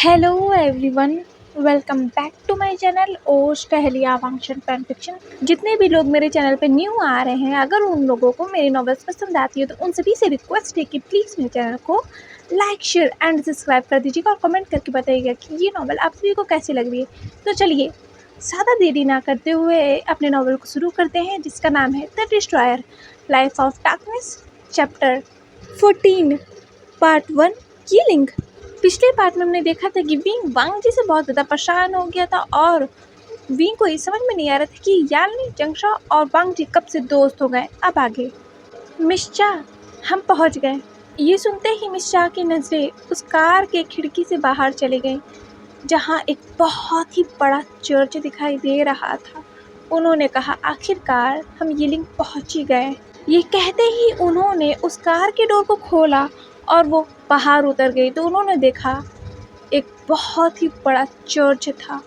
Hello everyone, welcome back to my channel ओश टहलिया Wangxian fan fiction. जितने भी लोग मेरे चैनल पे न्यू आ रहे हैं, अगर उन लोगों को मेरी नॉवेल्स पसंद आती है तो उन सभी से रिक्वेस्ट है कि प्लीज़ मेरे चैनल को लाइक शेयर एंड सब्सक्राइब कर दीजिएगा और कमेंट करके बताइएगा कि ये नॉवेल आप सभी को कैसी लग रही है। तो चलिए ज़्यादा देरी ना करते हुए अपने नॉवेल को शुरू करते हैं, जिसका नाम है the destroyer life of darkness chapter 14 part 1 Keeling. पिछले पार्ट में हमने देखा था कि विंग वांग जी से बहुत ज़्यादा परेशान हो गया था और विंग को ये समझ में नहीं आ रहा था कि यालनी जंगशा और वांग जी कब से दोस्त हो गए। अब आगे मिस्चा, हम पहुंच गए। ये सुनते ही मिस्चा की नज़रें उस कार के खिड़की से बाहर चली गईं, जहां एक बहुत ही बड़ा चर्च दिखाई दे रहा था। उन्होंने कहा, आखिरकार हम यीलिंग पहुंच ही गए। ये कहते ही उन्होंने उस कार के डोर को खोला और वो बाहर उतर गई तो उन्होंने देखा एक बहुत ही बड़ा चर्च था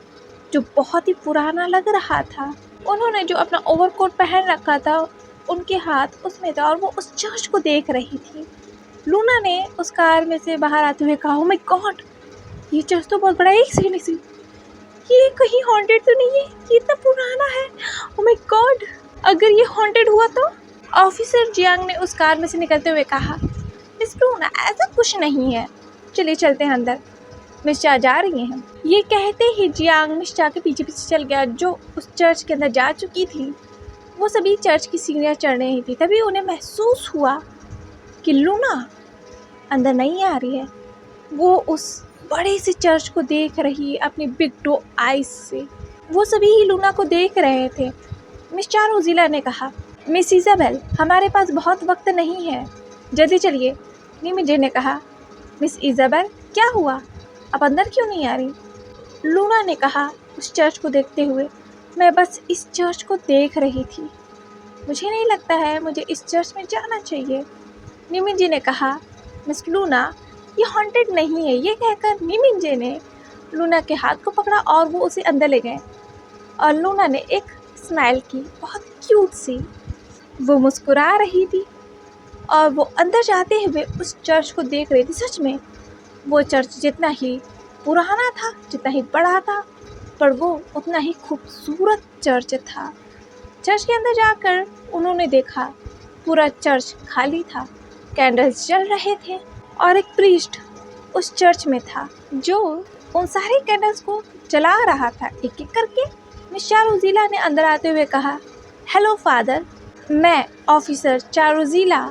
जो बहुत ही पुराना लग रहा था। उन्होंने जो अपना ओवरकोट पहन रखा था उनके हाथ उसमें था और वो उस चर्च को देख रही थी। लूना ने उस कार में से बाहर आते हुए कहा, ओह माय गॉड, ये चर्च तो बहुत बड़ा है। एक सेकंड, ये कहीं हॉन्टेड तो नहीं है? ये इतना पुराना है। ओह माय गॉड, अगर ये हॉन्टेड हुआ तो? ऑफिसर जियांग ने उस कार में से निकलते हुए कहा, मिस लूना, ऐसा कुछ नहीं है, चलिए चलते हैं अंदर, मिस चा जा रही हैं। ये कहते ही जियांग मिस चा के पीछे पीछे चल गया, जो उस चर्च के अंदर जा चुकी थी। वो सभी चर्च की सीढ़ियाँ चढ़ रही थी। तभी उन्हें महसूस हुआ कि लूना अंदर नहीं आ रही है। वो उस बड़े से चर्च को देख रही अपनी बिग डो आइज से। वो सभी ही लूना को देख रहे थे। मिस चा रोजीला ने कहा, मिस इज़ाबेल, हमारे पास बहुत वक्त नहीं है, जल्दी चलिए। निमिजे ने कहा, मिस इज़ाबेल, क्या हुआ, अब अंदर क्यों नहीं आ रही? लूना ने कहा उस चर्च को देखते हुए, मैं बस इस चर्च को देख रही थी, मुझे नहीं लगता है मुझे इस चर्च में जाना चाहिए। निमिजे ने कहा, मिस लूना, ये हॉन्टेड नहीं है। ये कहकर निमिजे ने लूना के हाथ को पकड़ा और वो उसे अंदर ले गए और लूना ने एक स्माइल की, बहुत क्यूट सी। वो मुस्कुरा रही थी और वो अंदर जाते हुए उस चर्च को देख रही थी। सच में वो चर्च जितना ही पुराना था, जितना ही बड़ा था, पर वो उतना ही खूबसूरत चर्च था। चर्च के अंदर जाकर उन्होंने देखा पूरा चर्च खाली था, कैंडल्स जल रहे थे और एक प्रीस्ट उस चर्च में था जो उन सारे कैंडल्स को जला रहा था एक एक करके। मिस चारोजीला ने अंदर आते हुए कहा, हेलो फादर, मैं ऑफिसर चारोजीला।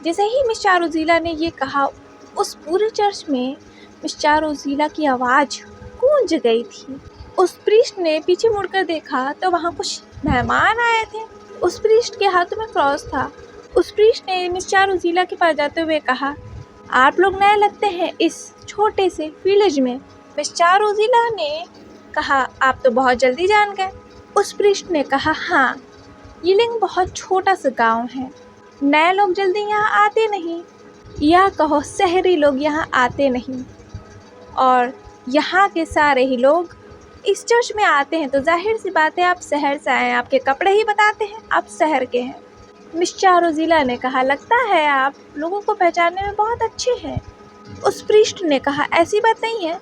जैसे ही मिस चारोजीला ने ये कहा, उस पूरे चर्च में मिस चारोजीला की आवाज़ गूंज गई थी। उस प्रीस्ट ने पीछे मुड़कर देखा तो वहाँ कुछ मेहमान आए थे। उस प्रीस्ट के हाथों में क्रॉस था। उस प्रीस्ट ने मिस चारोजीला के पास जाते हुए कहा, आप लोग नए लगते हैं इस छोटे से विलेज में। मिस चारोजीला ने कहा, आप तो बहुत जल्दी जान गए। उस प्रीस्ट ने कहा, हाँ, यीलिंग बहुत छोटा सा गांव है, नए लोग जल्दी यहाँ आते नहीं, या कहो शहरी लोग यहाँ आते नहीं, और यहाँ के सारे ही लोग इस चर्च में आते हैं तो जाहिर सी बात है आप शहर से आए हैं, आपके कपड़े ही बताते हैं आप शहर के हैं। मिस चारोजीला ने कहा, लगता है आप लोगों को पहचानने में बहुत अच्छे हैं। उस प्रीस्ट ने कहा, ऐसी बात नहीं है,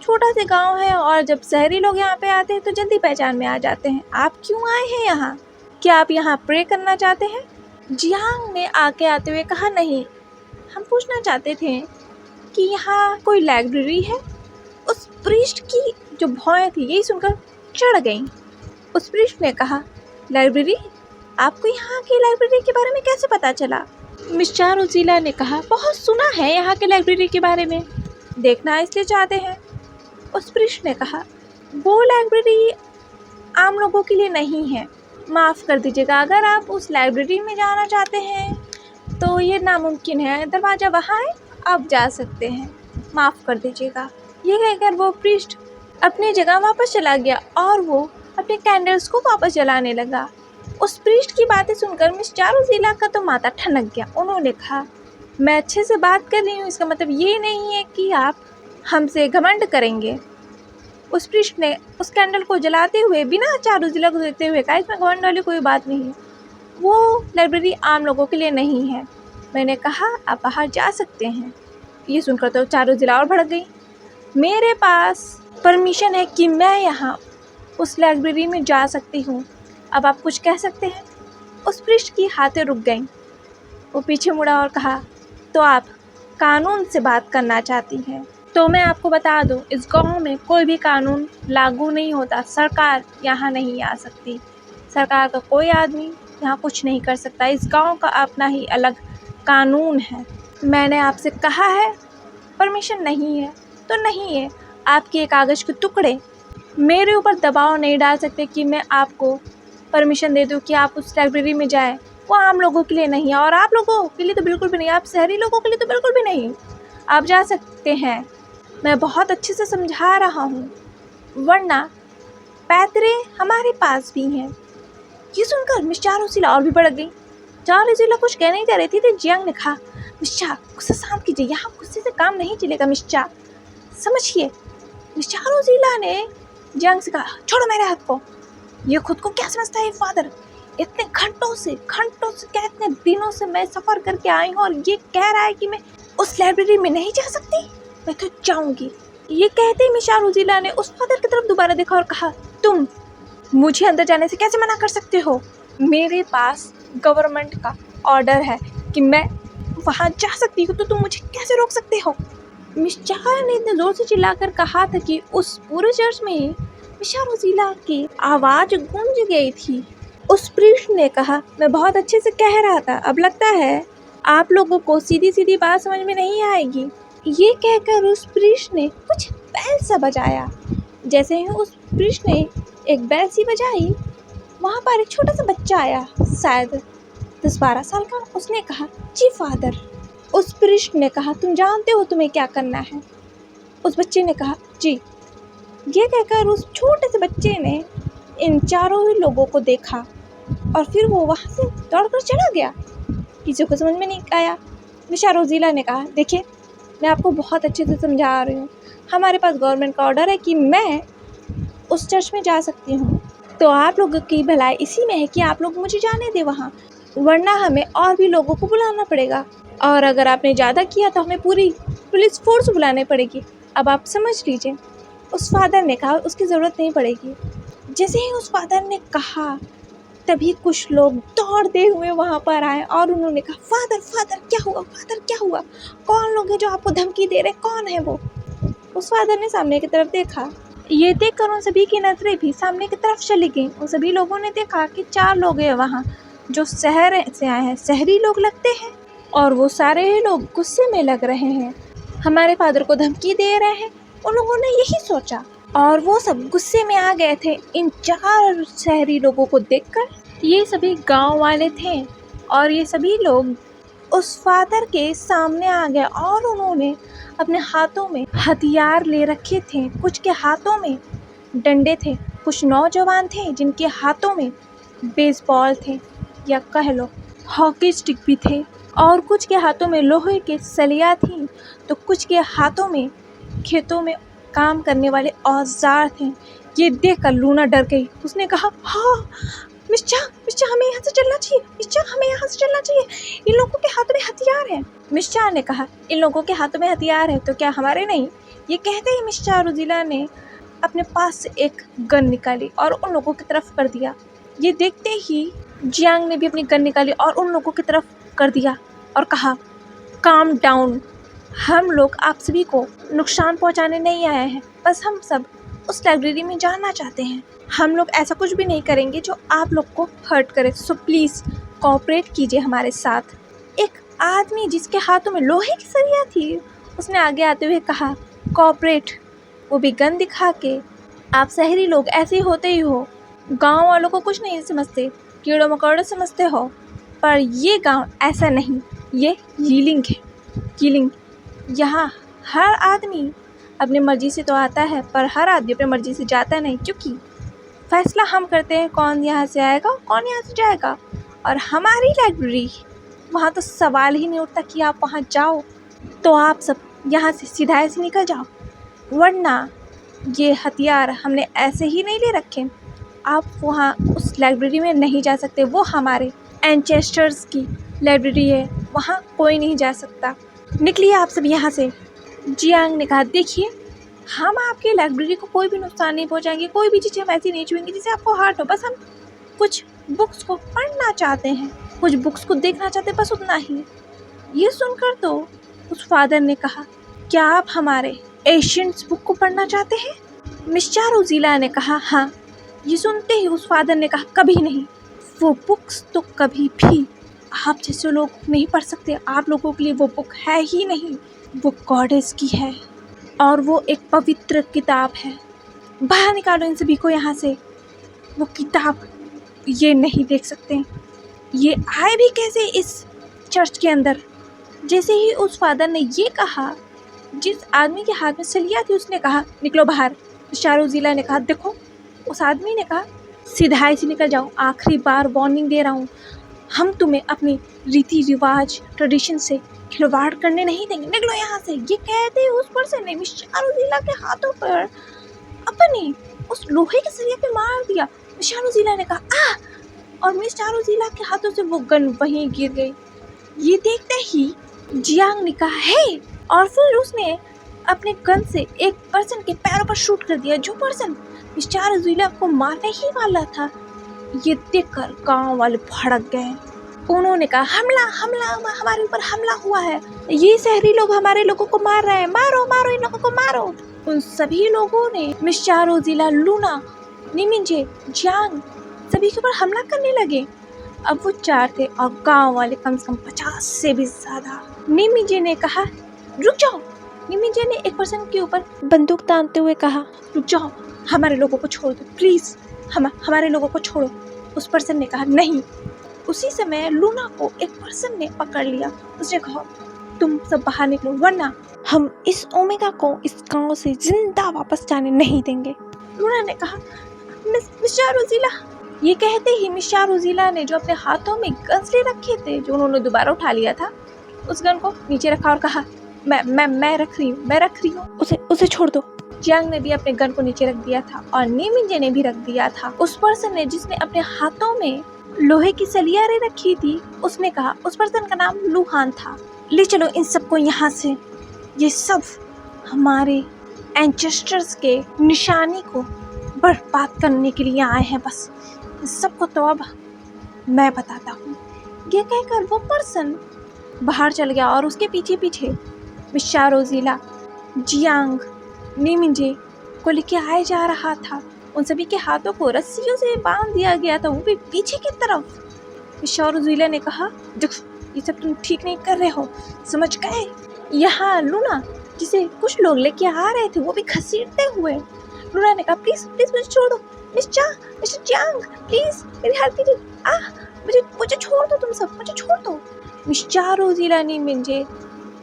छोटा सा गांव है और जब शहरी लोग यहाँ पे आते हैं तो जल्दी पहचान में आ जाते हैं। आप क्यों आए हैं यहाँ? क्या आप यहाँ प्रे करना चाहते हैं? जियांग ने आगे आते हुए कहा, नहीं, हम पूछना चाहते थे कि यहाँ कोई लाइब्रेरी है। उस प्रीस्ट की जो भौएं थी यही सुनकर चढ़ गईं। उस प्रीस्ट ने कहा, लाइब्रेरी? आपको यहाँ की लाइब्रेरी के बारे में कैसे पता चला? मिस चारोजीला ने कहा, बहुत सुना है यहाँ के लाइब्रेरी के बारे में, देखना इसलिए चाहते हैं। उस प्रीस्ट ने कहा, वो लाइब्रेरी आम लोगों के लिए नहीं है, माफ़ कर दीजिएगा, अगर आप उस लाइब्रेरी में जाना चाहते हैं तो ये नामुमकिन है, दरवाज़ा वहाँ है, आप जा सकते हैं, माफ़ कर दीजिएगा। ये कहकर वो प्रीस्ट अपनी जगह वापस चला गया और वो अपने कैंडल्स को वापस जलाने लगा। उस प्रीस्ट की बातें सुनकर मिस चारोजीला का तो माथा ठनक गया। उन्होंने कहा, मैं अच्छे से बात कर रही हूँ, इसका मतलब ये नहीं है कि आप हमसे घमंड करेंगे। उस प्रीस्ट ने उस कैंडल को जलाते हुए बिना चारोजीला को देखते हुए कहा, इसमें घमंड वाली कोई बात नहीं है, वो लाइब्रेरी आम लोगों के लिए नहीं है, मैंने कहा आप बाहर जा सकते हैं। ये सुनकर तो चारोजीला और भड़क गई। मेरे पास परमिशन है कि मैं यहाँ उस लाइब्रेरी में जा सकती हूँ। अब आप कुछ कह सकते हैं? उस पृष्ठ की हाथें रुक गईं। वो पीछे मुड़ा और कहा, तो आप कानून से बात करना चाहती हैं? तो मैं आपको बता दूं, इस गांव में कोई भी कानून लागू नहीं होता। सरकार यहाँ नहीं आ सकती। सरकार का कोई आदमी यहाँ कुछ नहीं कर सकता। इस गांव का अपना ही अलग कानून है। मैंने आपसे कहा है परमिशन नहीं है तो नहीं है। आपके एक कागज़ के टुकड़े मेरे ऊपर दबाव नहीं डाल सकते कि मैं आपको परमिशन दे दूं कि आप उस लाइब्रेरी में जाएं। वो आम लोगों के लिए नहीं है, और आप लोगों के लिए तो बिल्कुल भी नहीं, आप शहरी लोगों के लिए तो बिल्कुल भी नहीं। आप जा सकते हैं, मैं बहुत अच्छे से समझा रहा हूँ, वरना पैतरे हमारे पास भी हैं। ये सुनकर मिस चारुशीला और भी भड़क गई। चारुशीला कुछ कहने ही जा रही थी जियांग ने कहा, मिस चा, गुस्सा शांत कीजिए, यहाँ गुस्से से काम नहीं चलेगा मिस चा, समझिए। मिस चारुशीला ने जियांग से कहा, छोड़ो मेरे हाथ को। ये खुद को क्या समझता है फादर? इतने घंटों से क्या इतने दिनों से मैं सफ़र करके आई हूँ और ये कह रहा है कि मैं उस लाइब्रेरी में नहीं जा सकती? मैं तो जाऊँगी। ये कहते ही मिस चारुशीला ने उस फादर की तरफ दोबारा देखा और कहा, तुम मुझे अंदर जाने से कैसे मना कर सकते हो? मेरे पास गवर्नमेंट का ऑर्डर है कि मैं वहाँ जा सकती हूँ, तो तुम मुझे कैसे रोक सकते हो? मिस चार ने इतने ज़ोर से चिल्लाकर कहा था कि उस पूरे चर्च में मिस चारुशीला की आवाज़ गूंज गई थी। उस प्रीस्ट ने कहा, मैं बहुत अच्छे से कह रहा था, अब लगता है आप लोगों को सीधी सीधी बात समझ में नहीं आएगी। ये कहकर उस प्रीस्ट ने कुछ बैल सा बजाया। जैसे ही उस प्रीस्ट ने एक बैल सी बजाई, वहाँ पर एक छोटा सा बच्चा आया, शायद 10-12 साल का। उसने कहा, जी फादर। उस प्रीस्ट ने कहा, तुम जानते हो तुम्हें क्या करना है? उस बच्चे ने कहा, जी। ये कहकर उस छोटे से बच्चे ने इन चारों ही लोगों को देखा और फिर वो वहाँ से दौड़कर चला गया। किसी को समझ में नहीं आया। मिस चारुशीला ने कहा, देखिए मैं आपको बहुत अच्छे से समझा रही हूँ, हमारे पास गवर्नमेंट का ऑर्डर है कि मैं उस चर्च में जा सकती हूँ, तो आप लोगों की भलाई इसी में है कि आप लोग मुझे जाने दें वहाँ, वरना हमें और भी लोगों को बुलाना पड़ेगा, और अगर आपने ज़्यादा किया तो हमें पूरी पुलिस फोर्स बुलानी पड़ेगी। अब आप समझ लीजिए। उस फादर ने कहा, उसकी ज़रूरत नहीं पड़ेगी। जैसे ही उस फादर ने कहा, तभी कुछ लोग दौड़ते हुए वहाँ पर आए और उन्होंने कहा, फादर फादर क्या हुआ? फादर क्या हुआ? कौन लोग हैं जो आपको धमकी दे रहे? कौन है वो? उस फादर ने सामने की तरफ देखा। ये देखकर उन सभी की नजरें भी सामने की तरफ चली गईं। उन सभी लोगों ने देखा कि 4 लोग हैं वहाँ जो शहर से आए हैं, शहरी लोग लगते हैं, और वो सारे ही लोग गुस्से में लग रहे हैं, हमारे फादर को धमकी दे रहे हैं। उन लोगों ने यही सोचा और वो सब गुस्से में आ गए थे इन 4 शहरी लोगों को देखकर। ये सभी गांव वाले थे और ये सभी लोग उस फादर के सामने आ गए और उन्होंने अपने हाथों में हथियार ले रखे थे। कुछ के हाथों में डंडे थे, कुछ नौजवान थे जिनके हाथों में बेसबॉल थे या कह लो हॉकी स्टिक भी थे, और कुछ के हाथों में लोहे के सलिया थी, तो कुछ के हाथों में खेतों में काम करने वाले औजार थे। ये देखकर लूना डर गई। उसने कहा, हाँ मिस्चा हमें यहाँ से चलना चाहिए, मिस्चा हमें यहाँ से चलना चाहिए, इन लोगों के हाथों में हथियार है। मिस्चा ने कहा, इन लोगों के हाथों में हथियार है तो क्या हमारे नहीं? ये कहते ही मिस चारुशीला ने अपने पास से एक गन निकाली और उन लोगों की तरफ कर दिया। ये देखते ही जियांग ने भी अपनी गन निकाली और उन लोगों की तरफ कर दिया और कहा, काम डाउन, हम लोग आप सभी को नुकसान पहुंचाने नहीं आए हैं, बस हम सब उस लाइब्रेरी में जाना चाहते हैं। हम लोग ऐसा कुछ भी नहीं करेंगे जो आप लोग को हर्ट करे, सो प्लीज़ कोऑपरेट कीजिए हमारे साथ। एक आदमी जिसके हाथों में लोहे की सरिया थी, उसने आगे आते हुए कहा, कोऑपरेट, वो भी गन दिखा के। आप शहरी लोग ऐसे ही होते ही हो, गांव वालों को कुछ नहीं समझते, कीड़ों मकोड़ों समझते हो, पर ये गांव ऐसा नहीं, ये यीलिंग है, यीलिंग। यहाँ हर आदमी अपनी मर्ज़ी से तो आता है, पर हर आदमी अपनी मर्ज़ी से जाता नहीं, क्योंकि फैसला हम करते हैं कौन यहाँ से आएगा कौन यहाँ से जाएगा। और हमारी लाइब्रेरी, वहाँ तो सवाल ही नहीं उठता कि आप वहाँ जाओ, तो आप सब यहाँ से सीधा ऐसे निकल जाओ, वरना ये हथियार हमने ऐसे ही नहीं ले रखे। आप वहाँ उस लाइब्रेरी में नहीं जा सकते, वो हमारे एंचेस्टर्स की लाइब्रेरी है, वहाँ कोई नहीं जा सकता, निकलिए आप सब यहाँ से। जियांग ने कहा, देखिए हम आपकी लाइब्रेरी को कोई भी नुकसान नहीं पहुंचाएंगे, कोई भी चीज़ हम ऐसी नहीं छुएंगे जिसे आपको हर्ट हो। बस हम कुछ बुक्स को पढ़ना चाहते हैं, कुछ बुक्स को देखना चाहते हैं, बस उतना ही। ये सुनकर तो उस फादर ने कहा, क्या आप हमारे एशियंट्स बुक को पढ़ना चाहते हैं? मिस्टर रोजीला ने कहा, हाँ। ये सुनते ही उस फादर ने कहा, कभी नहीं, वो बुक्स तो कभी भी आप जैसे लोग नहीं पढ़ सकते। आप लोगों के लिए वो बुक है ही नहीं, वो गॉडेस की है और वो एक पवित्र किताब है। बाहर निकालो इन सभी को यहाँ से। वो किताब ये नहीं देख सकते, ये आए भी कैसे इस चर्च के अंदर? जैसे ही उस फादर ने ये कहा, जिस आदमी के हाथ में सलिया थी उसने कहा, निकलो बाहर। शारोजीला ने कहा, देखो। उस आदमी ने कहा, सीधाई से निकल जाओ, आखिरी बार वार्निंग दे रहा हूँ, हम तुम्हें अपनी रीति रिवाज ट्रेडिशन से खिलवाड़ करने नहीं देंगे, निकलो यहाँ से। ये कहते ही उस पर्सन ने शारोजीला के हाथों पर अपने उस लोहे के सरिया पे मार दिया। शारोजीला ने कहा, आ! और मिस शारोजीला के हाथों से वो गन वहीं गिर गई। ये देखते ही जियांग ने कहा, हे! और फिर उसने अपने गन से एक पर्सन के पैरों पर शूट कर दिया, जो पर्सन मिस शारोजीला को मारने ही वाला था। ये देखकर गांव वाले भड़क गए। उन्होंने कहा, हमला हमला, हमारे ऊपर हमला हुआ है, ये शहरी लोग हमारे लोगों को मार रहे हैं, मारो मारो इन लोगों को मारो। उन सभी लोगों ने मिस शारोजीला, लूना, निमिंजे, जियांग सभी के ऊपर हमला करने लगे। अब वो 4 थे और गांव वाले कम से कम 50 से भी ज्यादा। निमिंजे ने कहा, रुक जाओ। निमिंजे ने एक पर्सन के ऊपर बंदूक तानते हुए कहा, रुक जाओ, हमारे लोगों को छोड़ दो प्लीज, हमारे लोगों को छोड़ो। उस पर्सन ने कहा, नहीं। उसी समय लूना को एक पर्सन ने पकड़ लिया। उसने कहा, तुम सब बाहर निकलो, वरना हम इस ओमेगा को इस गांव से जिंदा वापस जाने नहीं देंगे। लूना ने कहा, मिस शारोजीला। ये कहते ही मिस शारोजीला ने जो अपने हाथों में गन्स ले रखे थे, जो उन्होंने दोबारा उठा लिया था, उस गन को नीचे रखा और कहा, मैं रख रही हूँ, उसे छोड़ दो। जियांग ने भी अपने गन को नीचे रख दिया था और निमिंजे ने भी रख दिया था। उस पर्सन ने जिसने अपने हाथों में लोहे की सलियारे रखी थी, उसने कहा, उस पर्सन का नाम लूहान था, ले चलो इन सबको यहाँ से। ये सब हमारे एंसेस्टर्स के निशानी को बर्बाद करने के लिए आए हैं, बस सबको तो अब मैं बताता हूँ। ये कहकर वो पर्सन बाहर चल गया और उसके पीछे पीछे मिस शारोजीला, जियांग, निमिंजे को लेके आए जा रहा था। उन सभी के हाथों को रस्सियों से बांध दिया गया था, वो भी पीछे की तरफ। मिस शारोजीला ने कहा, देखो, ये सब तुम ठीक नहीं कर रहे हो, समझ गए? यहाँ लूना, जिसे कुछ लोग लेके आ रहे थे, वो भी घसीटते हुए। लूना ने कहा, प्लीज प्लीज मुझे छोड़ दो, मिस्टर जियांग, प्लीज मेरी हेल्प कीजिए, मुझे छोड़ दो, तुम सब मुझे छोड़ दो। मिस शारोजीला, निमिंजे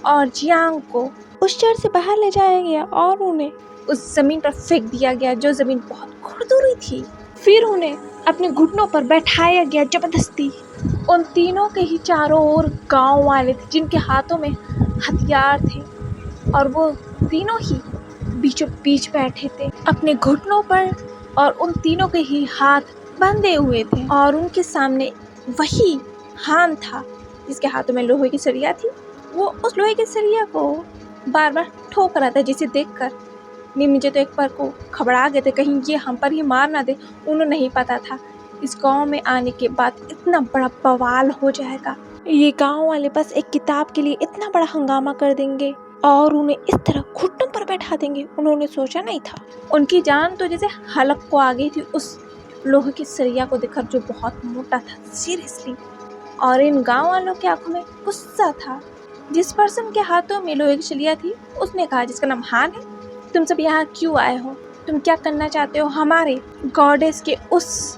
और जियांग को उस चर्च से बाहर ले जाया गया और उन्हें उस जमीन पर फेंक दिया गया, जो जमीन बहुत खुरदुरी थी। फिर उन्हें अपने घुटनों पर बैठाया गया जबरदस्ती। उन तीनों के ही चारों ओर गांव वाले थे, जिनके हाथों में हथियार थे, और वो तीनों ही बीचों बीच बैठे थे अपने घुटनों पर, और उन तीनों के ही हाथ बंधे हुए थे। और उनके सामने वही हान था जिसके हाथों में लोहे की सरिया थी। वो उस लोहे की सरिया को बार बार ठोक रहा था, जिसे देखकर निमिंजे तो एक बार को घबरा गए थे, कहीं ये हम पर ही मार ना दे। उन्हें नहीं पता था इस गांव में आने के बाद इतना बड़ा बवाल हो जाएगा, ये गांव वाले बस एक किताब के लिए इतना बड़ा हंगामा कर देंगे और उन्हें इस तरह घुटनों पर बैठा देंगे। उन्होंने सोचा नहीं था। उनकी जान तो जैसे हलक को आ गई थी उस लोहे की सरिया को देखकर, जो बहुत मोटा था, सीरियसली। और इन गांव वालों की आंखों में गुस्सा था। जिस पर्सन के हाथों में लोहे की सरिया थी, उसने कहा, जिसका नाम हान है, तुम सब यहाँ क्यों आए हो? तुम क्या करना चाहते हो हमारे गॉडेस के उस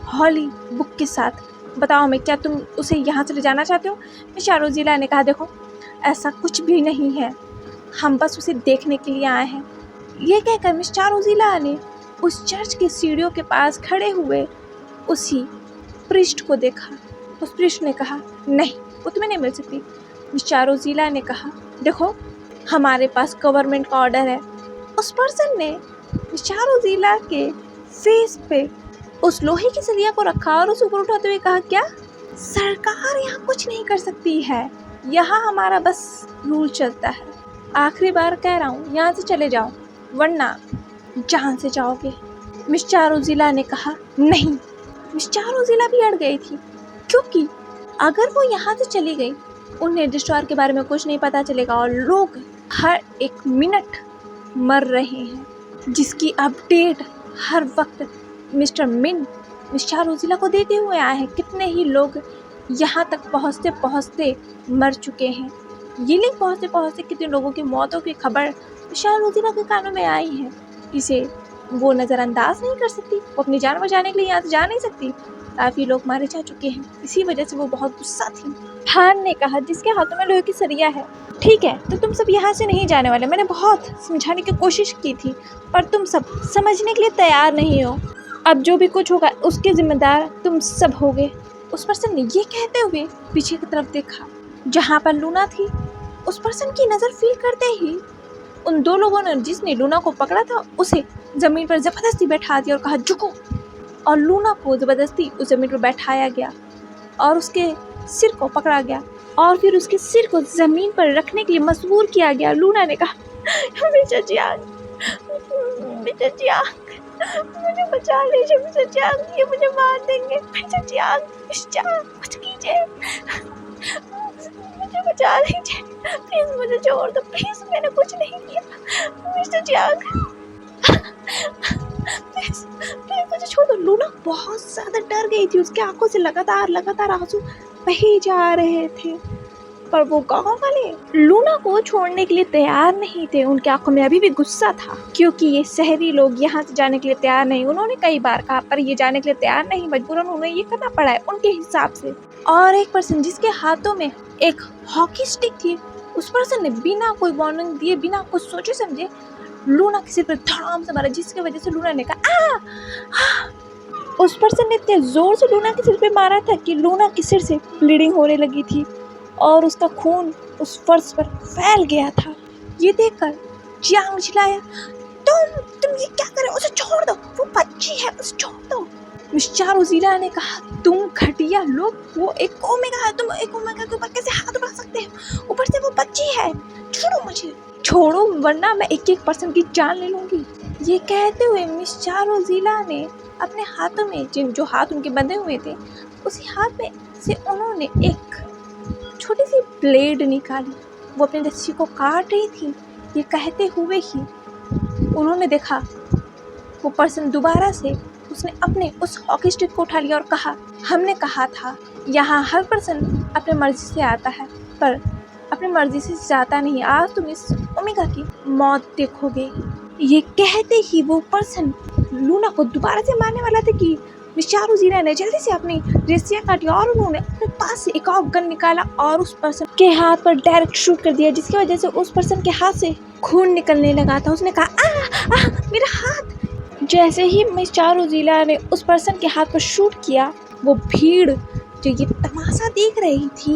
हॉली बुक के साथ? बताओ, मैं क्या तुम उसे यहाँ से ले जाना चाहते हो? मिस शारोजीला ने कहा, देखो, ऐसा कुछ भी नहीं है, हम बस उसे देखने के लिए आए हैं। ये कहकर मिस शारोजीला ने उस चर्च की सीढ़ियों के पास खड़े हुए उसी प्रीस्ट को देखा। उस प्रीस्ट ने कहा, नहीं, वो तुम्हें नहीं मिल सकती। मिस शारोजीला ने कहा, देखो, हमारे पास गवर्नमेंट का ऑर्डर है। उस पर्सन ने मिस शारोजीला के फेस पे उस लोहे की सरिया को रखा और उसे ऊपर उठाते हुए कहा, क्या सरकार यहाँ कुछ नहीं कर सकती है? यहाँ हमारा बस रूल चलता है। आखिरी बार कह रहा हूँ, यहाँ से चले जाओ। वरना जान से जाओगे। मिस चारोजिला ने कहा। नहीं, मिस चारोजिला भी अड़ गई थी, क्योंकि अगर वो यहाँ से चली गई उन्हें डिस्ट्रॉयर के बारे में कुछ नहीं पता चलेगा और लोग हर एक मिनट मर रहे हैं, जिसकी अपडेट हर वक्त मिस्टर मिन मिस चारोजिला को देते हुए आए हैं। कितने ही लोग यहाँ तक पहुँचते पहुँचते मर चुके हैं। ये लिंक पहुँचते पहुँचते कितने लोगों की मौतों की खबर मिस चारोजिला के कानों में आई है। इसे वो नज़रअंदाज नहीं कर सकती। वो अपनी जान बचाने के लिए यहाँ से जा नहीं सकती। काफ़ी लोग मारे जा चुके हैं, इसी वजह से वो बहुत गुस्सा थी। हान ने कहा, जिसके हाथों में लोहे की सरिया है। ठीक है, तो तुम सब यहाँ से नहीं जाने वाले। मैंने बहुत समझाने की कोशिश की थी, पर तुम सब समझने के लिए तैयार नहीं हो। अब जो भी कुछ होगा उसके जिम्मेदार तुम सब होगे। उस पर्सन ने ये कहते हुए पीछे की तरफ देखा, जहाँ पर लूना थी। उस पर्सन की नज़र फील करते ही उन दो लोगों ने, जिसने लूना को पकड़ा था, उसे ज़मीन पर ज़बरदस्ती बैठा दिया और कहा झुको। और लूना को ज़बरदस्ती उस ज़मीन पर बैठाया गया और उसके सिर को पकड़ा गया और फिर उसके सिर को ज़मीन पर रखने के लिए मजबूर किया गया। लूना ने कहा, मिस्टर जियांग, मुझे बचा लीजिए मिस्टर जियांग, ये मुझे मार देंगे। मिस्टर जियांग, कुछ कीजिए, मुझे बचा लीजिए, प्लीज़ मुझे छोड़ दो, प्लीज़, मैंने कुछ नहीं किया मिस्टर जियांग, प्लीज़ मुझे छोड़ दो। लूना बहुत ज़्यादा डर गई थी। उसके आंखों से लगातार आंसू बहे जा रहे थे, पर वो गांव वाले लूना को छोड़ने के लिए तैयार नहीं थे। उनकी आंखों में अभी भी गुस्सा था, क्योंकि ये शहरी लोग यहाँ से जाने के लिए तैयार नहीं। उन्होंने कई बार कहा, पर ये जाने के लिए तैयार नहीं। मजबूरन उन्हें ये करना पड़ा है उनके हिसाब से। और एक पर्सन जिसके हाथों में एक हॉकी स्टिक थी, उस पर्सन ने बिना कोई वार्निंग दिए, बिना कुछ सोचे समझे लूना के सिर पर धड़ाम से मारा, जिसकी वजह से लूना ने कहा आ! उस पर्सन ने इतने जोर से लूना के सिर पे मारा था कि लूना के सिर से ब्लीडिंग होने लगी थी और उसका खून उस फर्श पर फैल गया था। ये देखकर जियांग चिल्लाया, तुम ये क्या कर रहे हो? उसे छोड़ दो, वो बच्ची है, उसे छोड़ दो। मिस चारोजिला ने कहा, तुम घटिया लोग, वो एक ओमेगा है, तुम एक ओमेगा के ऊपर कैसे हाथ उठा सकते हो? ऊपर से वो बच्ची है, छोड़ो मुझे, छोड़ो, वरना मैं एक पर्सन की जान ले लूंगी। ये कहते हुए मिस चारोजिला ने अपने हाथों में, जो हाथ उनके बंधे हुए थे, उसी हाथ में से उन्होंने एक छोटी सी ब्लेड निकाली। वो अपनी रस्सी को काट रही थी। ये कहते हुए ही उन्होंने देखा वो पर्सन दोबारा से उसने अपने उस हॉकी स्टिक को उठा लिया और कहा, हमने कहा था यहाँ हर पर्सन अपने मर्जी से आता है, पर अपनी मर्जी से जाता नहीं। आज तुम इस ओमेगा की मौत देखोगे। ये कहते ही वो पर्सन लूना को दोबारा से मारने वाला था कि मिस चारोजिला ने जल्दी से अपनी रस्सियाँ काटी और उन्होंने अपने पास से एक और गन निकाला और उस पर्सन के हाथ पर डायरेक्ट शूट कर दिया, जिसकी वजह से उस पर्सन के हाथ से खून निकलने लगा था। उसने कहा, आ मेरा हाथ। जैसे ही मिस चारोजिला ने उस पर्सन के हाथ पर शूट किया, वो भीड़ जो ये तमाशा देख रही थी,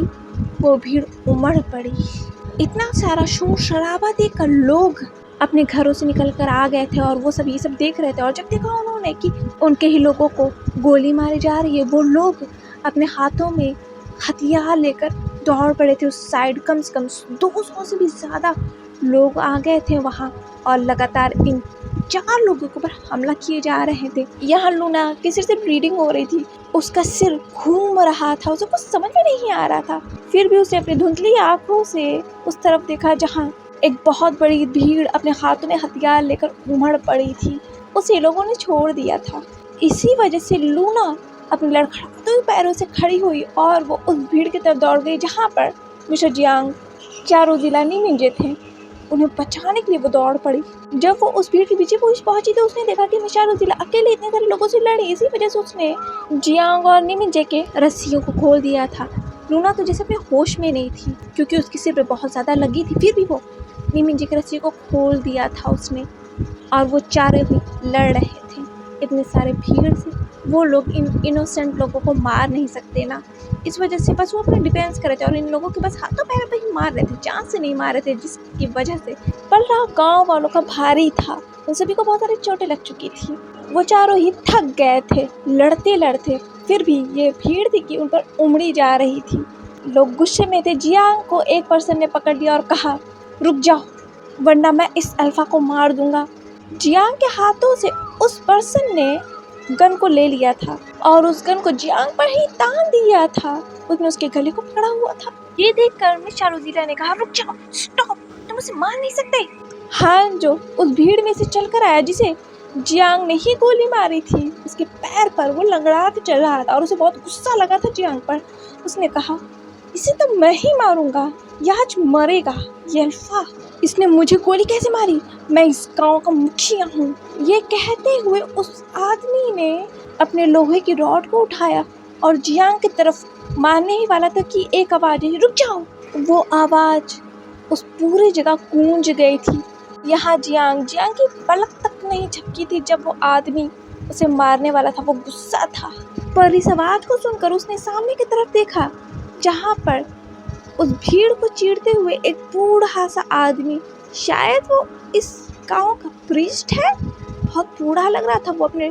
वो भीड़ उमड़ पड़ी। इतना सारा शोर शराबा देखकर लोग अपने घरों से निकल कर आ गए थे और वो सब ये सब देख रहे थे। और जब देखा उन्होंने कि उनके ही लोगों को गोली मारी जा रही है, वो लोग अपने हाथों में हथियार लेकर दौड़ पड़े थे उस साइड। कम से कम 200 से भी ज़्यादा लोग आ गए थे वहाँ और लगातार इन 4 लोगों के ऊपर हमला किए जा रहे थे। यहाँ लूना के सिर से ब्लीडिंग हो रही थी, उसका सिर घूम रहा था, उसे कुछ समझ में नहीं आ रहा था। फिर भी उसे अपनी धुंधली आँखों से उस तरफ देखा जहाँ एक बहुत बड़ी भीड़ अपने हाथों में हथियार लेकर उमड़ पड़ी थी। उसे लोगों ने छोड़ दिया था। इसी वजह से लूना अपने लड़खड़ाते हुए पैरों से खड़ी हुई और वो उस भीड़ की तरफ दौड़ गई जहाँ पर मिस्टर जियांग, चारोजिला, निमिंजे थे। उन्हें बचाने के लिए वो दौड़ पड़ी। जब वो उस भीड़ के पीछे पहुंची तो उसने देखा कि मिस चारोजिला अकेले इतने सारे लोगों से लड़ी। इसी वजह से उसने जियांग और निमिंजे के रस्सियों को खोल दिया था। लूना तो जैसे अपने होश में नहीं थी, क्योंकि उसके सिर पे बहुत ज़्यादा लगी थी। फिर भी वो निमिंजे की रस्सी को खोल दिया था उसने और वो चारों भी लड़ रहे थे इतने सारे भीड़ से। वो लोग इन इनोसेंट लोगों को मार नहीं सकते ना, इस वजह से बस वो अपने डिफेंस कर रहे थे और इन लोगों के बस हाथों पैरों पे ही मार रहे थे, जान से नहीं मार रहे थे, जिसकी वजह से पलड़ा गांव वालों का भारी था। उन सभी को बहुत सारी चोटें लग चुकी थी। वो चारों ही थक गए थे लड़ते लड़ते। फिर भी ये भीड़ थी कि उन पर उमड़ी जा रही थी। लोग गुस्से में थे। जियांग को एक पर्सन ने पकड़ लिया और कहा, रुक जाओ, वरना मैं इस अल्फा को मार दूंगा। जियांग के हाथों से उस पर्सन ने गन को ले लिया था और उस गन को जियांग पर ही तान दिया था। उसने उसके गले को पकड़ा हुआ था। ये देखकर मिस चारोजीला ने कहा, रुक जाओ, स्टॉप, तुम उसे मार नहीं सकते। हान जो उस भीड़ में से चलकर आया जिसे जियांग ने ही गोली मारी थी, उसके पैर पर वो लंगड़ा के चल रहा था और उसे बहुत गुस्सा लगा था जियांग पर। उसने कहा, इसे तो मैं ही मारूंगा, यह आज मरेगा। ये अल्फा, इसने मुझे गोली कैसे मारी? मैं इस गांव का मुखिया हूँ। ये कहते हुए उस आदमी ने अपने लोहे की रॉड को उठाया और जियांग की तरफ मारने ही वाला था कि एक आवाज आई, रुक जाओ। वो आवाज उस पूरी जगह गूंज गई थी। यहाँ जियांग की पलक तक नहीं झपकी थी जब वो आदमी उसे मारने वाला था। वो गुस्सा था, पर इस आवाज को सुनकर उसने सामने की तरफ देखा जहाँ पर उस भीड़ को चीरते हुए एक बूढ़ा सा आदमी, शायद वो इस गांव का प्रीस्ट है। बहुत बूढ़ा लग रहा था। वो अपने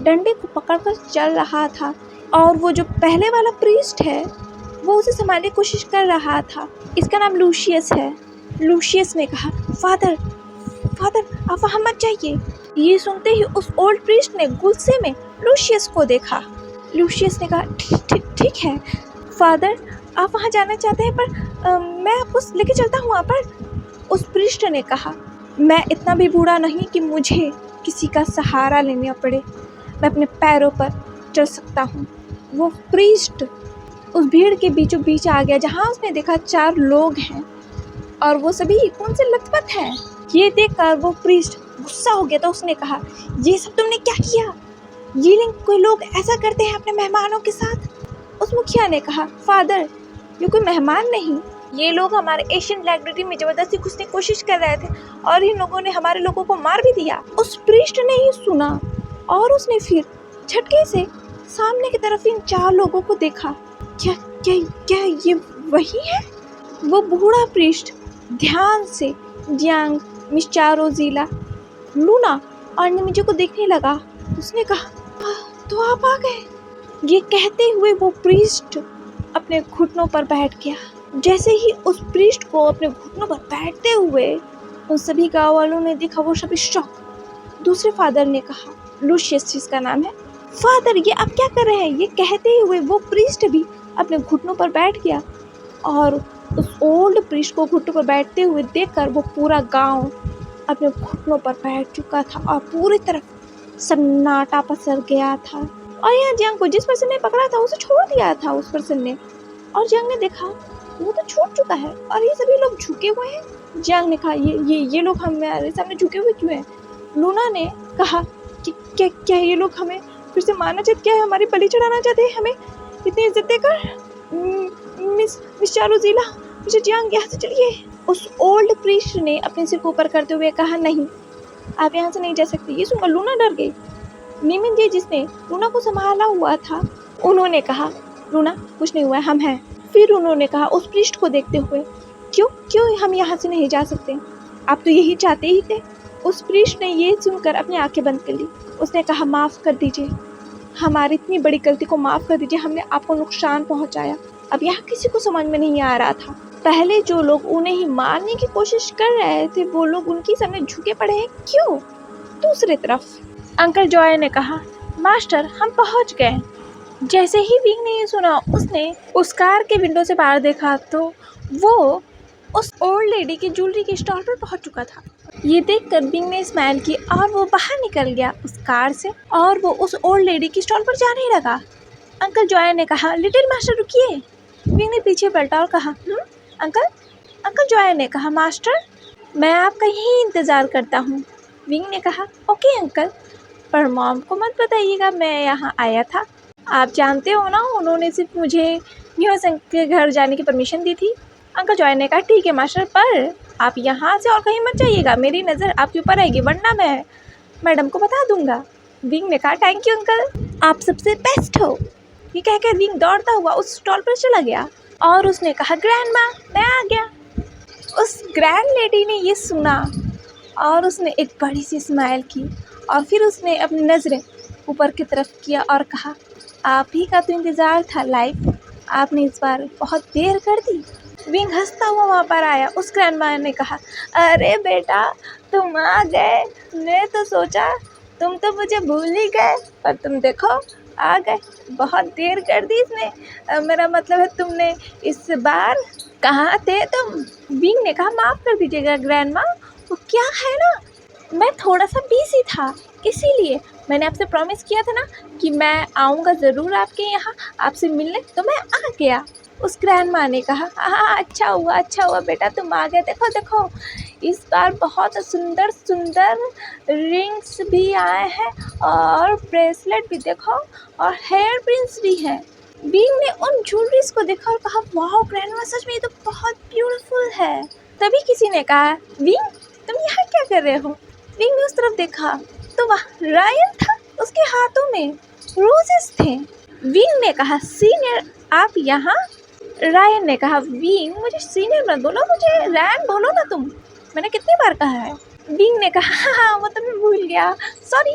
डंडे को पकड़कर चल रहा था और वो जो पहले वाला प्रीस्ट है वो उसे संभालने की कोशिश कर रहा था। इसका नाम लूशियस है। लूशियस ने कहा, फादर आप वहाँ मत जाइए। ये सुनते ही उस ओल्ड प्रीस्ट ने गुस्से में लूशियस को देखा। लूशियस ने कहा, ठीक है फादर, आप वहाँ जाना चाहते हैं पर मैं आपको लेके चलता हूँ वहाँ पर। उस प्रीस्ट ने कहा, मैं इतना भी बूढ़ा नहीं कि मुझे किसी का सहारा लेना पड़े, मैं अपने पैरों पर चल सकता हूँ। वो प्रीस्ट उस भीड़ के बीचों बीच आ गया जहाँ उसने देखा 4 लोग हैं और वो सभी खून से लथपथ हैं। ये देखकर वो प्रीस्ट गुस्सा हो गया तो उसने कहा, ये सब तुमने क्या किया? ये कोई लोग ऐसा करते हैं अपने मेहमानों के साथ? उस मुखिया ने कहा, फादर ये कोई मेहमान नहीं, ये लोग हमारे एशियन लाइब्रेरी में जबरदस्ती घुसने की कोशिश कर रहे थे और इन लोगों ने हमारे लोगों को मार भी दिया। उस प्रीस्ट ने ये सुना और उसने फिर झटके से सामने की तरफ इन 4 लोगों को देखा। क्या ये वही है? वो बूढ़ा प्रीस्ट ध्यान से जियांग, मिस चारोजीला, लूना और निमिजो को देखने लगा। उसने कहा, तो आप आ गए। ये कहते हुए वो प्रीस्ट अपने घुटनों पर बैठ गया। जैसे ही उस प्रीस्ट को अपने घुटनों पर बैठते हुए उन सभी गाँव वालों ने देखा, वो सभी शॉक। दूसरे फादर ने कहा, लूशियस जिसका नाम है, फादर ये आप क्या कर रहे हैं? ये कहते हुए वो प्रीस्ट भी अपने घुटनों पर बैठ गया और उस ओल्ड प्रीस्ट को घुटनों पर बैठते हुए देखकर वो पूरा गांव अपने घुटनों पर बैठ चुका था और पूरी तरफ सन्नाटा पसर गया था। और यहाँ जियांग को जिस पर्सन ने पकड़ा था उसे छोड़ दिया था उस पर्सन ने, और जियांग ने देखा वो तो छूट चुका है और ये सभी लोग झुके हुए हैं। जियांग ने कहा, ये लोग हमारे सामने झुके हुए क्यों हैं? लूना ने कहा कि क्या ये लोग हमें फिर से मारना चाहते, क्या हमारी बलि चढ़ाना चाहते हैं हमें इतनी इज्जत देकर? मिस चारोजीला, मिस्टर जियांग यहाँ से चलिए। उस ओल्ड प्रीस्ट ने अपने सिर को ऊपर करते हुए कहा, नहीं आप यहाँ से नहीं जा सकते। ये सुनकर लूना डर गई। निमिंजे जिसने लूना को संभाला हुआ था, उन्होंने कहा, लूना कुछ नहीं हुआ, हम हैं। फिर उन्होंने कहा उस प्रीस्ट को देखते हुए, क्यों हम यहाँ से नहीं जा सकते? आप तो यही चाहते ही थे। उस प्रीस्ट ने ये सुनकर अपनी आंखें बंद कर ली। उसने कहा, माफ़ कर दीजिए, हमारी इतनी बड़ी गलती को माफ़ कर दीजिए, हमने आपको नुकसान पहुँचाया। अब यहाँ किसी को समझ में नहीं आ रहा था, पहले जो लोग उन्हें ही मारने की कोशिश कर रहे थे वो लोग उनके सामने झुके पड़े हैं क्यों? दूसरी तरफ अंकल जॉय ने कहा, मास्टर हम पहुँच गए। जैसे ही विंग ने ये सुना उसने उस कार के विंडो से बाहर देखा तो वो उस ओल्ड लेडी की ज्वेलरी के स्टॉल पर पहुंच चुका था। ये देखकर विंग ने स्माइल की और वो बाहर निकल गया उस कार से और वो उस ओल्ड लेडी की स्टॉल पर जाने लगा। अंकल जॉय ने कहा, लिटिल मास्टर रुकिए। विंग ने पीछे पलटा और कहा, अंकल जॉय ने कहा, मास्टर मैं आपका यही इंतज़ार करता हूँ। विंग ने कहा, ओके अंकल, पर मॉम को मत बताइएगा मैं यहाँ आया था। आप जानते हो ना, उन्होंने सिर्फ मुझे न्यूयॉर्क के घर जाने की परमिशन दी थी। अंकल जॉय ने कहा, ठीक है मास्टर, पर आप यहाँ से और कहीं मत जाइएगा, मेरी नज़र आपके ऊपर आएगी वरना मैं मैडम को बता दूंगा। विंग ने कहा, थैंक यू अंकल, आप सबसे बेस्ट हो। ये कहकर विंग दौड़ता हुआ उस स्टॉल पर चला गया और उसने कहा, ग्रैंड माँ मैं आ गया। उस ग्रैंड लेडी ने ये सुना और उसने एक बड़ी सी स्माइल की और फिर उसने अपनी नज़रें ऊपर की तरफ किया और कहा, आप ही का तो इंतज़ार था लाइफ, आपने इस बार बहुत देर कर दी। विंग हंसता हुआ वहाँ पर आया। उस ग्रैंडमा ने कहा, अरे बेटा तुम आ गए, मैं तो सोचा तुम तो मुझे भूल ही गए, पर तुम देखो आ गए। बहुत देर कर दी इसने, मेरा मतलब है तुमने इस बार। कहाँ थे तुम? विंग ने कहा, माफ़ कर दीजिएगा ग्रैंडमा, वो क्या है ना, मैं थोड़ा सा बिजी था, इसीलिए मैंने आपसे प्रॉमिस किया था ना कि मैं आऊँगा ज़रूर आपके यहाँ आपसे मिलने, तो मैं आ गया। उस ग्रैंडमा ने कहा, हाँ अच्छा हुआ बेटा तुम आ गए। देखो देखो इस बार बहुत सुंदर सुंदर रिंग्स भी आए हैं और ब्रेसलेट भी देखो, और हेयर पिन्स भी हैं। विंग ने उन ज्वेलरीज को देखा और कहा, वाह ग्रैंडमा सच में ये तो बहुत ब्यूटीफुल है। तभी किसी ने कहा, विंग तुम यहाँ क्या कर रहे हो? विंग ने उस तरफ देखा तो वहाँ रायन था, उसके हाथों में रोजेस थे। विंग ने कहा, सीनियर आप यहाँ? रायन ने कहा, विंग मुझे सीनियर मत बोलो, मुझे रैन बोलो ना तुम, मैंने कितनी बार कहा है। विंग ने कहा, हाँ मतलब मैं भूल गया, सॉरी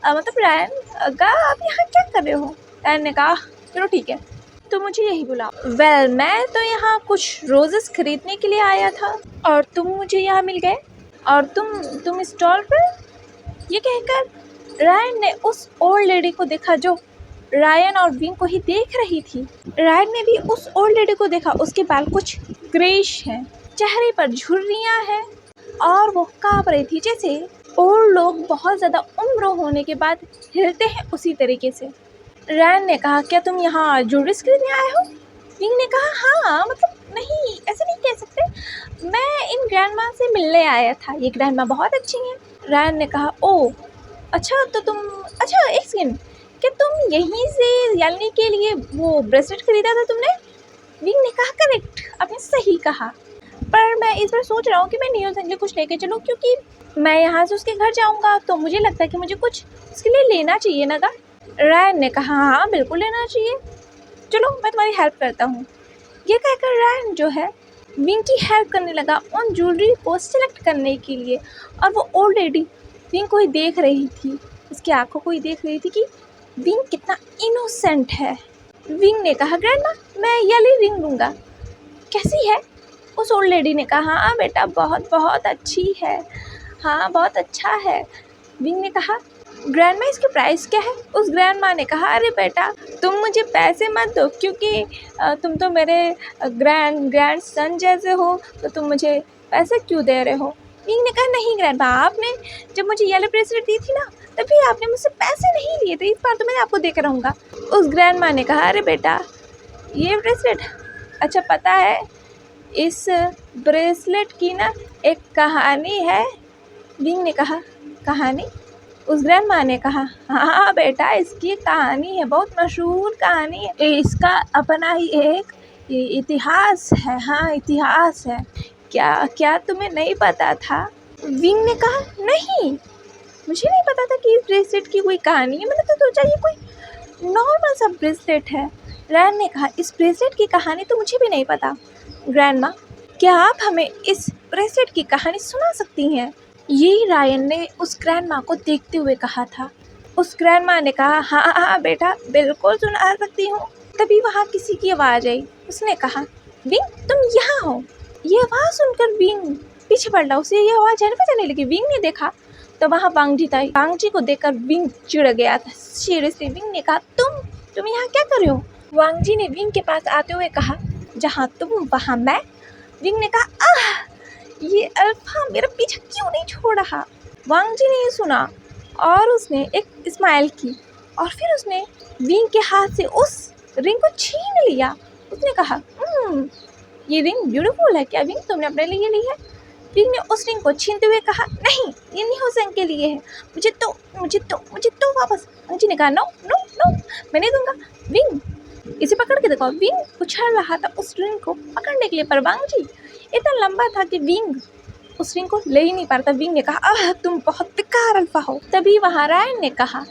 मतलब रैन आप यहाँ क्या कर रहे हो? रैन ने कहा, चलो ठीक है तो मुझे यही बुलाओ। वेल मैं तो यहाँ कुछ रोजेस खरीदने के लिए आया था और तुम मुझे यहाँ मिल गए, और तुम स्टॉल पर। ये कहकर रायन ने उस ओल्ड लेडी को देखा जो रायन और विंग को ही देख रही थी। रायन ने भी उस ओल्ड लेडी को देखा, उसके बाल कुछ ग्रेइश हैं, चेहरे पर झुर्रियाँ हैं और वो काँप रही थी जैसे ओल्ड लोग बहुत ज़्यादा उम्र होने के बाद हिलते हैं उसी तरीके से। रायन ने कहा, क्या तुम यहाँ ज्वेलरीज खरीदने आए हो? विंग ने कहा, हाँ मतलब नहीं, ऐसे नहीं कह सकते, मैं इन ग्रैंडमा से मिलने आया था, ये ग्रैंडमा बहुत अच्छी हैं। रायन ने कहा, ओह अच्छा तो तुम, अच्छा एक सेकेंड, क्या तुम यहीं से यानी के लिए वो ब्रेसलेट खरीदा था तुमने? विंग ने कहा, करेक्ट, आपने सही कहा, पर मैं इस बार सोच रहा हूँ कि मैं न्यूज़ के लिए कुछ लेके चलूँ, क्योंकि मैं यहाँ से उसके घर जाऊँगा तो मुझे लगता है कि मुझे कुछ उसके लिए लेना चाहिए ना। रायन ने कहा, हाँ बिल्कुल लेना चाहिए, चलो मैं तुम्हारी हेल्प करता हूँ। ये कहकर रायन जो है विंग की हेल्प करने लगा उन ज्वेलरी को सिलेक्ट करने के लिए, और वो ओल्ड लेडी विंग को ही देख रही थी, उसकी आंखों को ही देख रही थी कि विंग कितना इनोसेंट है। विंग ने कहा, ग्रैंडमा मैं ये वाली रिंग लूँगा, कैसी है? उस ओल्ड लेडी ने कहा, हाँ बेटा बहुत बहुत अच्छी है, हाँ बहुत अच्छा है। विंग ने कहा, ग्रैंडमा इसकी प्राइस क्या है? उस ग्रैंडमा ने कहा, अरे बेटा तुम मुझे पैसे मत दो, क्योंकि तुम तो मेरे ग्रैंड सन जैसे हो, तो तुम मुझे पैसे क्यों दे रहे हो? विंग ने कहा, नहीं ग्रैंडमा, आपने जब मुझे येलो ब्रेसलेट दी थी ना तभी आपने मुझसे पैसे नहीं लिए थे, इस बार तो मैं आपको देकर रहूँगा। उस ग्रैंडमा ने कहा, अरे बेटा ये ब्रेसलेट, अच्छा पता है इस ब्रेसलेट की ना एक कहानी है। विंग ने कहा, कहानी? उस ग्रैंडमा ने कहा, हाँ बेटा इसकी एक कहानी है, बहुत मशहूर कहानी है, इसका अपना ही एक इतिहास है, हाँ इतिहास है। क्या तुम्हें नहीं पता था? विंग ने कहा, नहीं मुझे नहीं पता था कि इस ब्रेसलेट की कोई कहानी है, मैंने तो सोचा ये कोई नॉर्मल सा ब्रेसलेट है। रैन ने कहा, इस ब्रेसलेट की कहानी तो मुझे भी नहीं पता। ग्रैंडमा क्या आप हमें इस ब्रेसलेट की कहानी सुना सकती हैं? यही रायन ने उस ग्रैंडमा को देखते हुए कहा था। उस ग्रैंडमा ने कहा, हाँ बेटा बिल्कुल सुना सकती हूँ। तभी वहाँ किसी की आवाज़ आई, उसने कहा, विंग तुम यहाँ हो। ये आवाज़ सुनकर विंग पीछे पलटा, उसे ये आवाज़ जाने पहचाने लगी। विंग ने देखा तो वहाँ वांगजी था। वांगजी को देखकर विंग चिढ़ गया था। सीरियसली विंग ने कहा, तुम यहाँ क्या कर रहे हो? वांगजी ने विंग के पास आते हुए कहा, जहाँ तुम वहाँ मैं। विंग ने कहा, आह ये अल्फा मेरा पीछा क्यों नहीं छोड़ रहा? वांगजी ने ये सुना और उसने एक स्माइल की और फिर उसने विंग के हाथ से उस रिंग को छीन लिया। उसने कहा, ये रिंग ब्यूटीफुल है, क्या विंग तुमने अपने लिए ली है? विंग ने उस रिंग को छीनते हुए कहा, नहीं ये नहीं हो संग के लिए है, मुझे तो वापस। वांगजी ने कहा, नो नो नो मैं नहीं दूंगा। विंग इसे पकड़ के देखो। विंग उछल रहा था उस रिंग को पकड़ने के लिए, पर वांगजी इतना लंबा था कि विंग उस रिंग को ले ही नहीं पा रहा था। विंग ने कहा, तुम बहुत बेकार अल्फा हो। तभी वहाँ रायन ने कहा,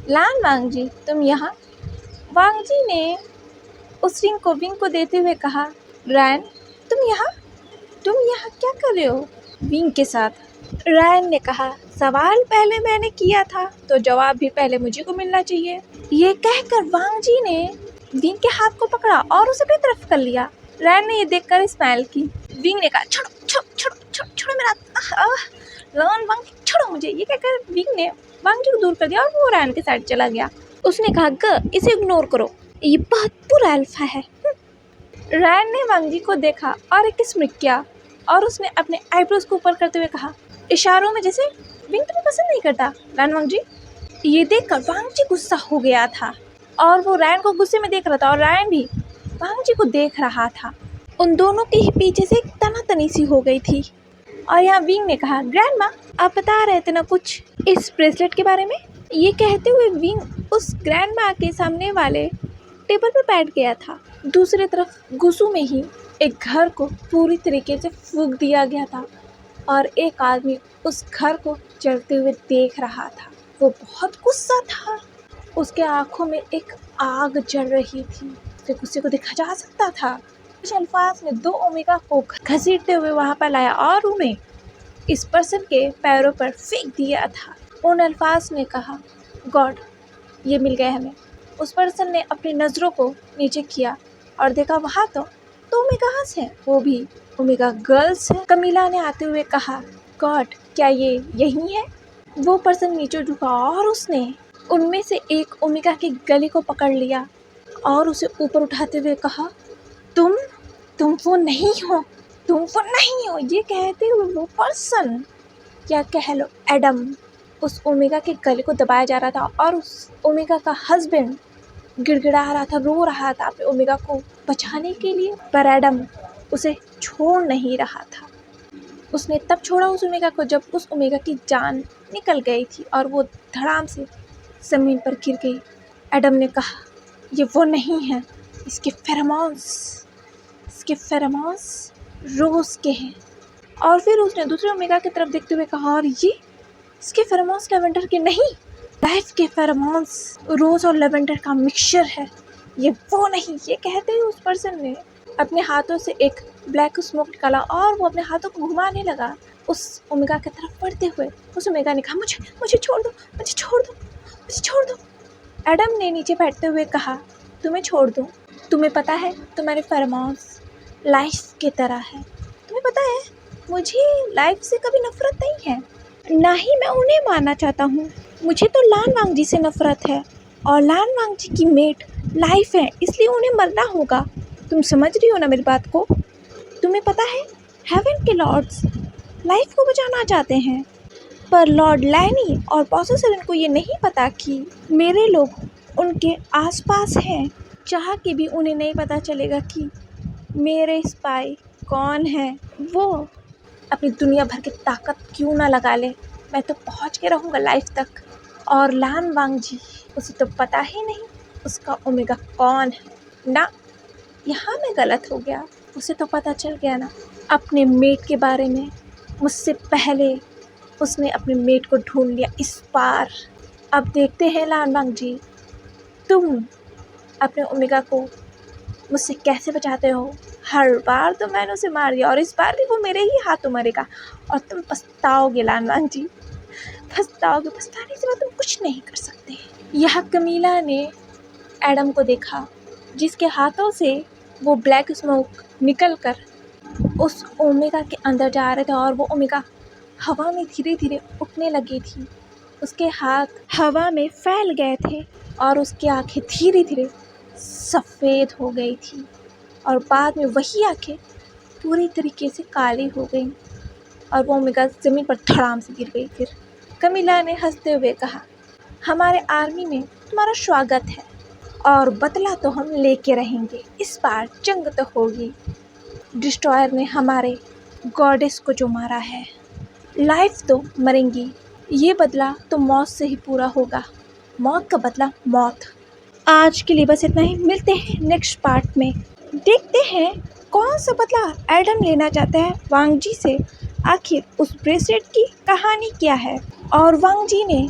लान वांगजी तुम यहाँ। वांगजी ने उस रिंग को विंग को देते हुए कहा, रायन तुम यहाँ क्या कर रहे हो विंग के साथ? रायन ने कहा, सवाल पहले मैंने किया था तो जवाब भी पहले मुझे को मिलना चाहिए। ये कहकर वांगजी ने विंग के हाथ को पकड़ा और उसे अपनी तरफ कर लिया। रैन ने ये देखकर स्माइल की। विंग ने कहा छोड़ो छोड़ो छोड़ो छोड़ो छोड़ो मेरा लॉन वांग छोड़ो मुझे। ये कहकर विंग ने वांग जी को दूर कर दिया और वो रैन के साइड चला गया। उसने कहा ग इसे इग्नोर करो, ये बहुत बुरा अल्फा है। रैन ने वांग जी को देखा और एक स्मिक किया और उसने अपने आईब्रोज को ऊपर करते हुए कहा इशारों में जैसे विंग तुम्हें पसंद नहीं करता रैन वांग जी। ये देखकर वांग जी गुस्सा हो गया था और वो रैन को गुस्से में देख रहा था और रैन भी वांग जी को देख रहा था। उन दोनों के ही पीछे से एक तनातनी सी हो गई थी। और यहाँ विंग ने कहा ग्रैंडमा आप बता रहे थे ना कुछ इस ब्रेसलेट के बारे में। ये कहते हुए विंग उस ग्रैंडमा के सामने वाले टेबल पर बैठ गया था। दूसरी तरफ गुस्सू में ही एक घर को पूरी तरीके से फूंक दिया गया था और एक आदमी उस घर को जलते हुए देख रहा था। वो बहुत गुस्सा था, उसके आंखों में एक आग जल रही थी। उसके गुस्से को देखा जा सकता था। कुछ अल्फाज ने 2 ओमेगा को घसीटते हुए वहां पर लाया और उन्हें इस पर्सन के पैरों पर फेंक दिया था। उन अल्फाज ने कहा गॉड ये मिल गया हमें। उस पर्सन ने अपनी नज़रों को नीचे किया और देखा वहाँ तो ओमेगास हैं, वो भी ओमेगा गर्ल्स हैं। कमीला ने आते हुए कहा गॉड क्या ये यही है। वो पर्सन नीचे झुका और उसने उनमें से एक ओमेगा के गले को पकड़ लिया और उसे ऊपर उठाते हुए कहा तुम वो नहीं हो, तुम वो नहीं हो। ये कहते हुए वो पर्सन या कह लो एडम उस ओमेगा के गले को दबाया जा रहा था और उस ओमेगा का हस्बैंड गिड़गिड़ा रहा था, रो रहा था अपने ओमेगा को बचाने के लिए, पर एडम उसे छोड़ नहीं रहा था। उसने तब छोड़ा उस ओमेगा को जब उस ओमेगा की जान निकल गई थी और वो धड़ाम से ज़मीन पर गिर गई। एडम ने कहा ये वो नहीं है, इसके फेरोमोन्स रोज़ के हैं। और फिर उसने दूसरे ओमेगा की तरफ देखते हुए कहा और ये इसके फेरोमोन्स लेवेंडर के नहीं, लाइफ के फेरोमोन्स रोज़ और लेवेंडर का मिक्सचर है, ये वो नहीं। ये कहते हुए उस पर्सन ने अपने हाथों से एक ब्लैक स्मोक निकाला और वो अपने हाथों को घुमाने लगा उस ओमेगा की तरफ बढ़ते हुए। उस ओमेगा ने कहा मुझे छोड़ दो, मुझे छोड़ दो, मुझे छोड़ दो। एडम ने नीचे बैठते हुए कहा तुम्हें छोड़ दूँ? तुम्हें पता है तुम्हारे फेरोमोन्स लाइफ की तरह है। तुम्हें पता है मुझे लाइफ से कभी नफरत नहीं है, ना ही मैं उन्हें मानना चाहता हूँ। मुझे तो लान वांग जी से नफरत है और लान वांग जी की मेट लाइफ है, इसलिए उन्हें मरना होगा। तुम समझ रही हो ना मेरी बात को? तुम्हें पता है हेवन के लॉर्ड्स लाइफ को बचाना चाहते हैं, पर लॉर्ड लैनी और पॉसेसर को ये नहीं पता कि मेरे लोग उनके आसपास हैं। चाह के भी उन्हें नहीं पता चलेगा कि मेरे स्पाई कौन है। वो अपनी दुनिया भर की ताकत क्यों ना लगा ले, मैं तो पहुंच के रहूँगा लाइफ तक। और लान वांग जी उसे तो पता ही नहीं उसका ओमेगा कौन है ना। यहाँ मैं गलत हो गया, उसे तो पता चल गया ना अपने मेट के बारे में। मुझसे पहले उसने अपने मेट को ढूंढ लिया इस बार। अब देखते हैं लान वांग जी तुम अपने ओमेगा को मुझसे कैसे बचाते हो। हर बार तो मैंने उसे मार दिया और इस बार भी वो मेरे ही हाथों मरेगा और तुम पछताओगे लान वांग जी, पछताओगे। पछताने के बाद तुम कुछ नहीं कर सकते। यह कमीला ने एडम को देखा जिसके हाथों से वो ब्लैक स्मोक निकलकर उस ओमेगा के अंदर जा रहे थे और वो ओमेगा हवा में धीरे धीरे उठने लगी थी। उसके हाथ हवा में फैल गए थे और उसकी आंखें धीरे धीरे सफ़ेद हो गई थी और बाद में वही आंखें पूरी तरीके से काली हो गई और वो ओमेगा ज़मीन पर धड़ाम से गिर गई। फिर कमीला ने हंसते हुए कहा हमारे आर्मी में तुम्हारा स्वागत है और बदला तो हम लेके रहेंगे। इस बार जंग तो होगी। डिस्ट्रॉयर ने हमारे गॉडेस को जो मारा है, लाइफ तो मरेंगी, ये बदला तो मौत से ही पूरा होगा। मौत का बदला मौत। आज के लिए बस इतना ही, मिलते हैं नेक्स्ट पार्ट में। देखते हैं कौन सा बदला एडम लेना चाहता है वांग जी से। आखिर उस ब्रेसलेट की कहानी क्या है और वांग जी ने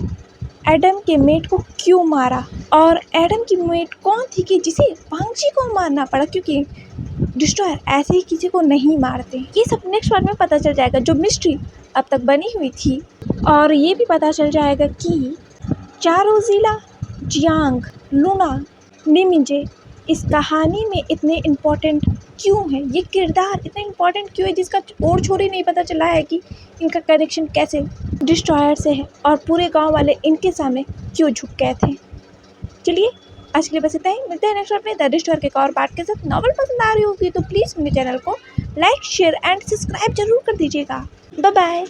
एडम के मेट को क्यों मारा और एडम की मेट कौन थी कि जिसे वांग जी को मारना पड़ा, क्योंकि डिस्ट्रॉयर ऐसे ही किसी को नहीं मारते। ये सब नेक्स्ट पार्ट में पता चल जाएगा जो मिस्ट्री अब तक बनी हुई थी। और ये भी पता चल जाएगा कि चारों ज़िला जियांग, लूना, निमिंजे इस कहानी में इतने इम्पोर्टेंट क्यों है, ये किरदार इतना इम्पोर्टेंट क्यों है जिसका और छोर ही नहीं पता चला है कि इनका कनेक्शन कैसे डिस्ट्रॉयर से है और पूरे गांव वाले इनके सामने क्यों झुक गए थे। चलिए आज के लिए बस इतना ही, मिलते हैं नेक्स्ट में द डिस्ट्रॉयर के एक और पार्ट के साथ। नॉवल पसंद आ रही होगी तो प्लीज़ मेरे चैनल को लाइक शेयर एंड सब्सक्राइब जरूर कर दीजिएगा। Bye bye.